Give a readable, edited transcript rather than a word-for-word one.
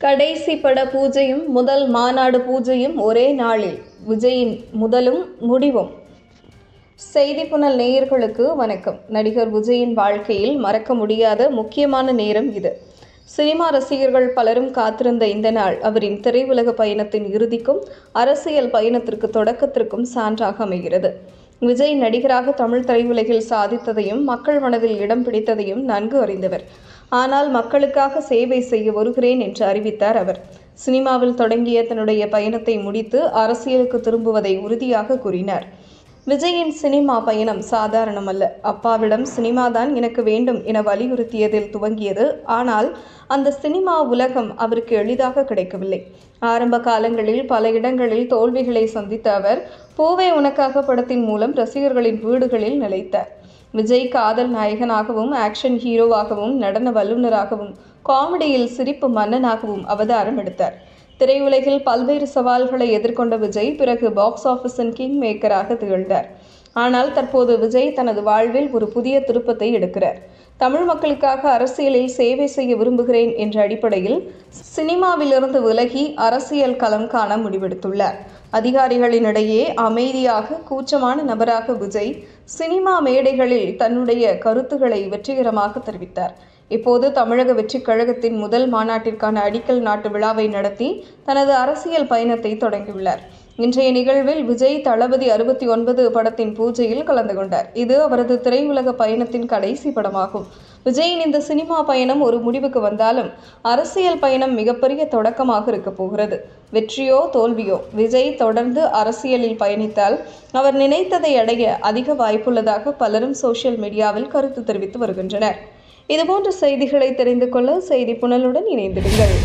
கடைசி பட பூஜையும் முதல் மாநாடு பூஜையும் ஒரே நாளில். விஜயின் முதலும் முடிவும். செய்தி புனல் நேயர்களுக்கு வணக்கம். நடிகர் விஜயின் வாழ்க்கையில் மறக்க முடியாத முக்கியமான நேரம் இது. சினிமா ரசிகர்கள் பலரும் காத்திருந்த இந்த நாள் அவரின் திரையுலக பயணத்தின் இறுதிக்கும் அரசியல் பயணத்திற்கு தொடக்கத்திற்கும் சான்றாக அமைகிறது. விஜய் நடிகராக தமிழ் திரையுலகில் சாதித்ததையும் மக்கள் மனதில் இடம் பிடித்ததையும் நன்கு அறிந்தவர். ஆனால் மக்களுக்காக சேவை செய்ய வருகிறேன் என்று அறிவித்தார் அவர். சினிமாவில் தொடங்கிய தன்னுடைய பயணத்தை முடித்து அரசியலுக்கு திரும்புவதை உறுதியாக கூறினார். விஜயின் சினிமா பயணம் சாதாரணமல்ல. அப்பாவிடம் சினிமாதான் எனக்கு வேண்டும் என வலியுறுத்தியதில் துவங்கியது. ஆனால் அந்த சினிமா உலகம் அவருக்கு எளிதாக கிடைக்கவில்லை. ஆரம்ப காலங்களில் பல இடங்களில் தோல்விகளை சந்தித்த அவர் பூவே உனக்காக படத்தின் மூலம் ரசிகர்களின் வீடுகளில் நிலைத்தார். விஜய் காதல் நாயகனாகவும் ஆக்ஷன் ஹீரோவாகவும் நடன வல்லுநராகவும் காமெடியில் சிரிப்பு மன்னனாகவும் அவதாரம் எடுத்தார். திரையுலகில் பல்வேறு சவால்களை எதிர்கொண்ட விஜய் பிறகு பாக்ஸ் ஆஃபீஸின் கிங் மேக்கராக திகழ்ந்தார். ஆனால் தற்போது விஜய் தனது வாழ்வில் ஒரு புதிய திருப்பத்தை எடுக்கிறார். தமிழ் மக்களுக்காக அரசியலில் சேவை செய்ய விரும்புகிறேன் என்ற அடிப்படையில் சினிமாவிலிருந்து விலகி அரசியல் களம் காண முடிவெடுத்துள்ளார். அதிகாரிகளினிடையே அமைதியாக கூச்சமான நபராக விஜய் சினிமா மேடைகளில் தன்னுடைய கருத்துக்களை வெற்றிகரமாக தெரிவித்தார். இப்போது தமிழக வெற்றிக் கழகத்தின் முதல் மாநாட்டிற்கான அடிக்கல் நாட்டு விழாவை நடத்தி தனது அரசியல் பயணத்தை தொடங்கியுள்ளார். இன்றைய நிகழ்வில் விஜய் தளபதி 69 படத்தின் பூஜையில் கலந்து கொண்டார். இது அவரது திரையுலக பயணத்தின் கடைசி படமாகும். விஜயின் இந்த சினிமா பயணம் ஒரு முடிவுக்கு வந்தாலும் அரசியல் பயணம் மிகப்பெரிய தொடக்கமாக இருக்க போகிறது. வெற்றியோ தோல்வியோ விஜய் தொடர்ந்து அரசியலில் பயணித்தால் அவர் நினைத்ததை அடைய அதிக வாய்ப்புள்ளதாக பலரும் சோஷியல் மீடியாவில் கருத்து தெரிவித்து வருகின்றனர். இதுபோன்ற செய்திகளை தெரிந்து கொள்ள செய்தி புனலுடன் இணைந்திருங்கள்.